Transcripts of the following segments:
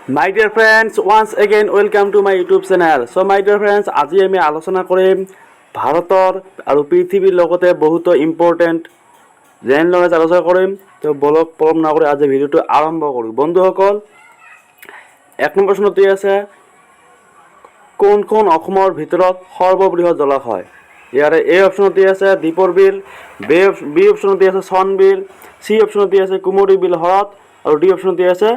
My dear friends, once again welcome to my YouTube channel. So my dear friends, আজি আমি আলোচনা কৰিম ভাৰতৰ আৰু পৃথিৱীৰ লগতে বহুতো ইম্পৰ্টেণ্ট জেনেৰেল নলেজ আলোচনা কৰিম। তো বলক পলম নকৰি আজি ভিডিঅ'টো আৰম্ভ কৰোঁ। বন্ধুসকল, এক নম্বৰ প্ৰশ্নটি আছে কোনখন অসমৰ ভিতৰত সৰ্ববৃহৎ জলাশয়? ইয়াৰে এ অপশ্যনটি আছে দীপৰ বিল, বি অপশ্যনটি আছে চনবিল, চি অপশ্যনটি আছে কুমৰী বিল হ্ৰদ আৰু ডি অপশ্যনটি আছে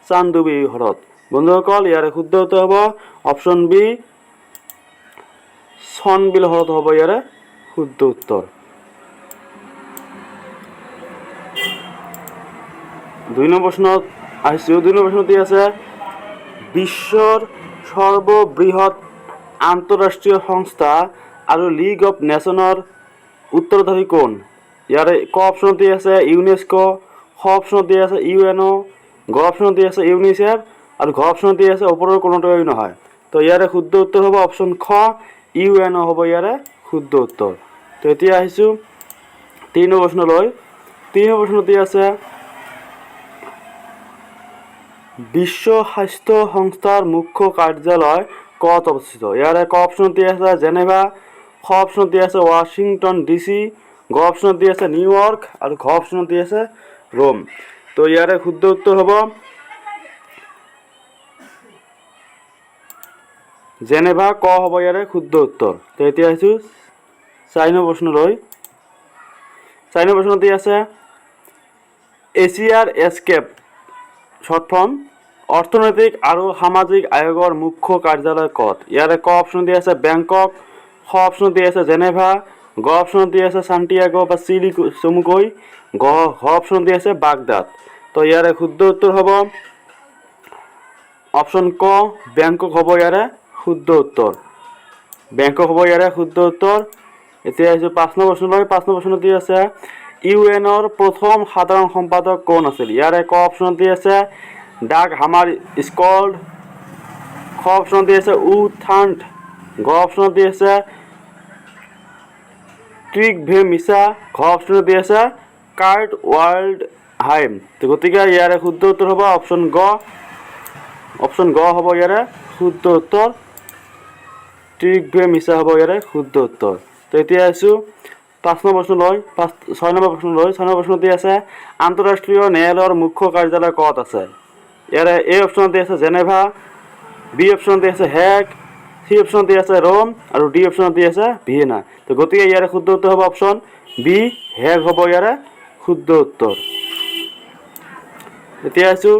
চান্দুবি হ্ৰদ। বন্ধুসকল, ইয়াৰে শুদ্ধ উত্তৰ হ'ব অপশ্যন বি চনবিল হ্ৰদ হ'ব ইয়াৰে শুদ্ধ উত্তৰ। দুই নম্বৰ প্ৰশ্নত আহিছোঁ। দুই নম্বৰ প্ৰশ্নটি আছে বিশ্বৰ সৰ্ববৃহৎ আন্তঃৰাষ্ট্ৰীয় সংস্থা আৰু লীগ অফ নেশ্যনৰ উত্তৰাধিকাৰী কোন? ইয়াৰে ক অপশ্যনটি আছে ইউনেস্কো, খ অপশ্যনটি আছে ইউএনঅ, গ অপশ্যনটি আছে ইউনিচেফ আৰু ঘ অপশ্যনটি আছে ওপৰৰ কোনোটোৱেই নহয়। তো ইয়াৰে শুদ্ধ উত্তৰ হ'ব অপশ্যন খ ইউএনঅ হ'ব ইয়াৰে শুদ্ধ উত্তৰ। তো এতিয়া আহিছোঁ ৩ নম্বৰ প্ৰশ্নলৈ। ৩ নম্বৰ প্ৰশ্নটি আছে বিশ্ব স্বাস্থ্য সংস্থাৰ মুখ্য কাৰ্যালয় ক'ত অৱস্থিত? ইয়াৰে ক অপশ্যনটি আছে জেনেভা, খ অপশ্যনটি আছে ৱাশ্বিংটন ডিচি, গ অপশ্যনটি আছে নিউয়ৰ্ক আৰু ঘ অপশ্যনটি আছে ৰোম। তো ইয়াৰে শুদ্ধ উত্তৰ হ'ব জেনেভা, ক হ'ব ইয়াৰে শুদ্ধ উত্তৰ। তো এতিয়া আহিছোঁ ৪ নম্বৰ প্ৰশ্নলৈ। ৪ নম্বৰ প্ৰশ্নটি আছে এছিয়াৰ এছকেপ শ্বৰ্ট ফৰ্ম অৰ্থনৈতিক আৰু সামাজিক আয়োগৰ মুখ্য কাৰ্যালয় ক'ত? ইয়াৰে ক অপশ্যনটি আছে বেংকক, খ অপশ্যনটি আছে জেনেভা, গ অপশ্যনটি আছে সান্টিয়াগো বা চিলি চমুকৈ, ঘ অপশ্যনটি আছে বাগদাদ। তো ইয়াৰে শুদ্ধ উত্তৰ হ'ব অপশ্যন ক বেংকক হ'ব ইয়াৰে শুদ্ধ উত্তৰ। বেংকক হ'ব ইয়াৰে শুদ্ধ উত্তৰ। এতিয়া আহিছোঁ ৫ নম্বৰ প্ৰশ্নলৈ। ৫ নম্বৰ প্ৰশ্নটি আছে ইউএনৰ প্ৰথম সাধাৰণ সম্পাদক কোন আছিল? ইয়াৰে ক অপশ্যনটি আছে ডাগ হামাৰ স্কল্ড, খ অপশ্যনটি আছে উথান্ট, গ অপশ্যনটি আছে ট্ৰিগভে মিছা, ঘ অপশ্যনটি আছে কাৰ্ট ৱাল্ড হাইম। তো গতিকে ইয়াৰে শুদ্ধ উত্তৰ হ'ব অপশ্যন গ। অপশ্যন গ হ'ব ইয়াৰে শুদ্ধ উত্তৰ। ট্ৰিগভে মিছা হ'ব ইয়াৰে শুদ্ধ উত্তৰ। তো এতিয়া আহিছোঁ ৫ নম্বৰ প্ৰশ্নলৈ। ৬ নম্বৰ প্ৰশ্নলৈ। ৬ নম্বৰ প্ৰশ্নটি আছে আন্তঃৰাষ্ট্ৰীয় ন্যায়ালয়ৰ মুখ্য কাৰ্যালয় ক'ত আছে? ইয়াৰে এ অপশ্যনটি আছে জেনেভা, বি অপশ্যনটি আছে হেগ, চি অপশ্যনটি আছে ৰোম আৰু ডি অপশ্যনটি আছে ভিয়েনা। তো গতিকে ইয়াৰে শুদ্ধ উত্তৰ হ'ব অপশ্যন বি হেগ হ'ব ইয়াৰে শুদ্ধ উত্তৰ। এতিয়া আহিছোঁ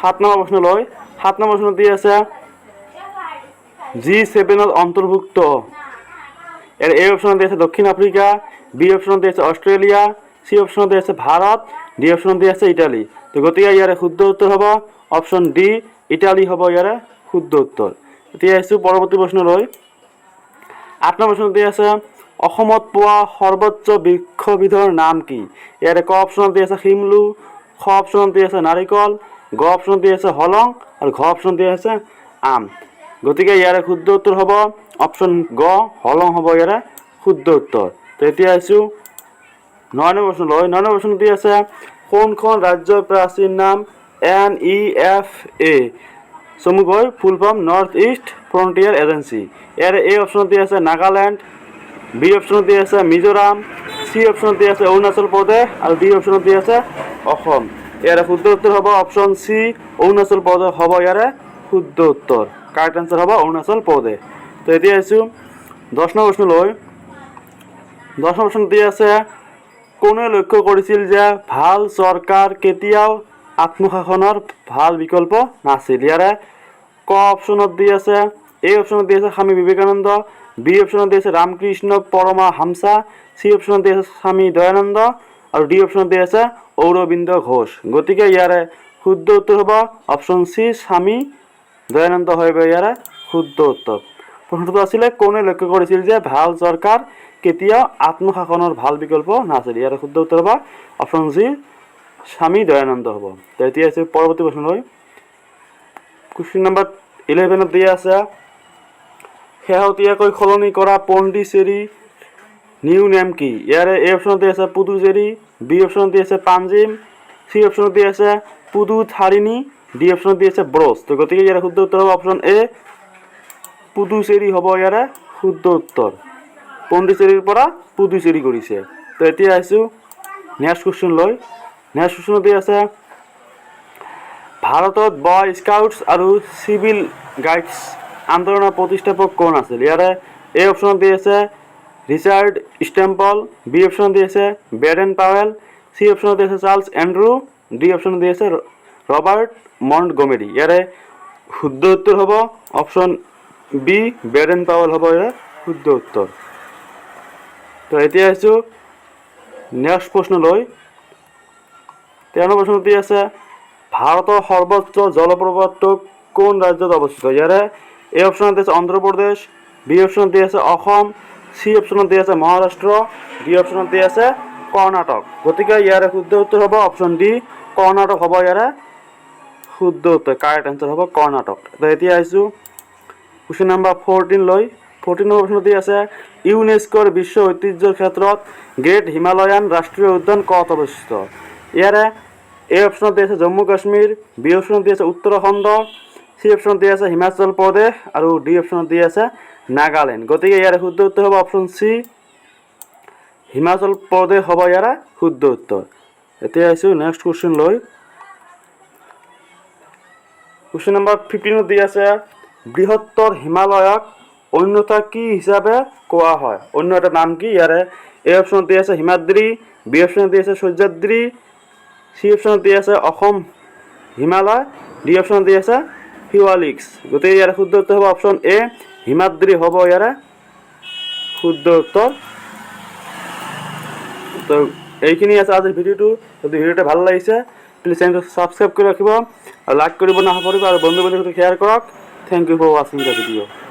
৭ নম্বৰ প্ৰশ্নলৈ। ৭ নম্বৰ প্ৰশ্নটি আছে G7ত অন্তৰ্ভুক্ত। ইয়াৰ এ অপশ্যনটি আছে দক্ষিণ আফ্ৰিকা, বি অপশ্যনটি আছে অষ্ট্ৰেলিয়া, চি অপশ্যনটি আছে ভাৰত, ডি অপশ্যনটি আছে ইটালী। তো গতিকে ইয়াৰে শুদ্ধ উত্তৰ হ'ব অপশ্যন ডি ইটালী হ'ব ইয়াৰে শুদ্ধ উত্তৰ। এতিয়া আহিছোঁ পৰৱৰ্তী প্ৰশ্নলৈ। ৮ নম্বৰ প্ৰশ্নটি আছে অসমত পোৱা সৰ্বোচ্চ বৃক্ষবিধৰ নাম কি? ইয়াৰে ক অপশ্যনটি আছে শিমলু, খ অপশ্যনটি আছে নাৰিকল, গ অপশ্যনটি আছে হলং আৰু ঘ অপশ্যনটি আছে আম। গতিকে ইয়াৰে শুদ্ধ উত্তৰ হ'ব অপশ্যন গ হলং হ'ব ইয়াৰে শুদ্ধ উত্তৰ। তো এতিয়া আহিছোঁ ৯ নম্বৰ প্ৰশ্নলৈ। ৯ নম্বৰ প্ৰশ্নটি আছে কোনখন ৰাজ্যৰ প্ৰাচীন নাম NEFA চমুকৈ ফুল form north east frontier agency? ইয়াৰে এ অপশ্যনটি আছে নাগালেণ্ড, বি অপশ্যনটি আছে মিজোৰাম, চি অপশ্যনটি আছে অৰুণাচল প্ৰদেশ আৰু ডি অপশ্যনটি আছে অসম। ইয়াৰে শুদ্ধ উত্তৰ হ'ব অপশ্যন চি অৰুণাচল প্ৰদেশ হ'ব ইয়াৰে শুদ্ধ উত্তৰ। কাৰেক্ট আনচাৰ হ'ব অৰুণাচল প্ৰদেশ। তো এতিয়া আহিছোঁ ১০ নম্বৰ প্ৰশ্নলৈ। ১০ নম্বৰ প্ৰশ্নটি আছে কোনে লক্ষ্য কৰিছিল যে ভাল চৰকাৰ কেতিয়াও আত্মশাসনৰ ভাল বিকল্প নাছিল? ইয়াৰে ক অপশ্যনত দি আছে এ অপশ্যনত দি আছে স্বামী বিবেকানন্দ, বি অপশ্যনত দি আছে ৰামকৃষ্ণ পৰমহংসা, চি অপশ্যনত দি আছে স্বামী দয়ানন্দ আৰু ডি অপশ্যনত দি আছে অৰবিন্দ ঘোষ। গতিকে ইয়াৰে শুদ্ধ উত্তৰ হ'ব অপশ্যন চি স্বামী দয়ানন্দ হয় ইয়াৰে শুদ্ধ উত্তৰ। প্ৰশ্নটো আছিলে কোনে লক্ষ্য কৰিছিল যে ভাল চৰকাৰ কেতিয়াও আত্মশাসনৰ ভাল বিকল্প নাছিল? ইয়াৰে শুদ্ধ উত্তৰ হ'ব অপশ্যন চি স্বামী দয়ানন্দ হ'ব। তো এতিয়া আছে পৰৱৰ্তী প্ৰশ্নলৈ। কুৱেশ্যন নম্বৰ 11ত দিয়া আছে শেহতীয়াকৈ সলনি কৰা পণ্ডিচেৰী নিউ নেম কি? ইয়াৰে এ অপশ্যনটি আছে পুডুচেৰী, বি অপশ্যনটি আছে পাঞ্জিম, সি অপশ্যনটি আছে পুডুথাৰিণী ডি অপশনত দি আছে ব্ৰোস। তো গতিকে ইয়াৰ শুদ্ধ উত্তৰ হ'ব অপশ্যন এ পুডুচেৰী হ'ব ইয়াৰে শুদ্ধ উত্তৰ। পণ্ডিচেৰীৰ পৰা পুডুচেৰী কৰিছে। তো এতিয়া আহিছোঁ নেক্সট কুৱেশ্যন লৈ। নেক্সট কুৱেশ্যনত দি আছে ভাৰতত বয় স্কাউটছ আৰু চিভিল গাইডছ আন্দোলনৰ প্ৰতিষ্ঠাপক কোন আছিল? ইয়াৰে এ অপশ্যনত দি আছে ৰিচাৰ্ড ষ্টেম্পল, বি অপশ্যনত দি আছে বেডেন পাৱেল, সি অপশ্যনত দি আছে চাৰ্লছ এণ্ড্ৰু, ডি অপশ্যনত দি আছে ৰবাৰ্ট মণ্টগমেৰী। ইয়াৰে শুদ্ধ উত্তৰ হ'ব অপশ্যন বি বেডেন পাৱেল হ'ব ইয়াৰে শুদ্ধ উত্তৰ। তো এতিয়া আহিছোঁ নেক্সট প্ৰশ্ন লৈ। 13 প্ৰশ্নত দি আছে ভাৰতৰ সৰ্বোচ্চ জলপ্ৰপাতটো কোন ৰাজ্যত অৱস্থিত? ইয়াৰে এ অপশ্যনত দি আছে অন্ধ্ৰপ্ৰদেশ, বি অপশ্যনত দি আছে অসম, সি অপশ্যনত দি আছে মহাৰাষ্ট্ৰ, ডি অপশ্যনত দি আছে কৰ্ণাটক। গতিকে ইয়াৰে শুদ্ধ উত্তৰ হ'ব অপশ্যন ডি কৰ্ণাটক হ'ব ইয়াৰে শুদ্ধ উত্তৰ। কাৰেক্ট এনচাৰ হ'ব কৰ্ণাটক। তো এতিয়া আহিছোঁ কুৱেশ্যন নাম্বাৰ 14 লৈ। 14 প্ৰশ্ন দি আছে ইউনেস্কোৰ বিশ্ব ঐতিহ্যৰ ক্ষেত্ৰত গ্ৰেট হিমালয়ান ৰাষ্ট্ৰীয় উদ্যান ক'ত অৱস্থিত? ইয়াৰে এ অপশ্যনত দি আছে জম্মু কাশ্মীৰ, বি অপশ্যনত দি আছে উত্তৰাখণ্ড, সি অপশ্যনত দি আছে হিমাচল প্ৰদেশ আৰু ডি অপশ্যনত দি আছে নাগালেণ্ড। গতিকে ইয়াৰে শুদ্ধ উত্তৰ হ'ব অপশ্যন চি হিমাচল প্ৰদেশ হ'ব ইয়াৰে শুদ্ধ উত্তৰ। এতিয়া আহিছোঁ নেক্সট কুৱেশ্যন লৈ। কুৱেশ্যন নম্বৰ 15 দি আছে বৃহত্তৰ হিমালয়ক অন্যথা কি হিচাপে কোৱা হয়? অন্য এটা নাম কি? ইয়াৰে এ অপশ্যনত দি আছে হিমাদ্ৰী, বি অপশ্যনত দি আছে সহ্যাদ্ৰী, সি অপশ্যনত দি আছে অসম হিমালয়, ডি অপশ্যনত দি আছে শিৱালিক্স। গতিকে ইয়াৰে শুদ্ধ উত্তৰ হ'ব অপশ্যন এ হিমাদ্ৰী হ'ব ইয়াৰে শুদ্ধ উত্তৰ। তো এইখিনি আছে আজিৰ ভিডিঅ'টো। যদি ভিডিঅ'টো ভাল লাগিছে প্লিজ চেনেলটো ছাবস্ক্ৰাইব কৰি ৰাখিব আৰু লাইক কৰিব নাপাহৰিব আৰু বন্ধু বান্ধৱীৰ সৈতে শ্বেয়াৰ কৰক। থেংক ইউ ফৰ ৱাচিং দ্য ভিডিঅ'।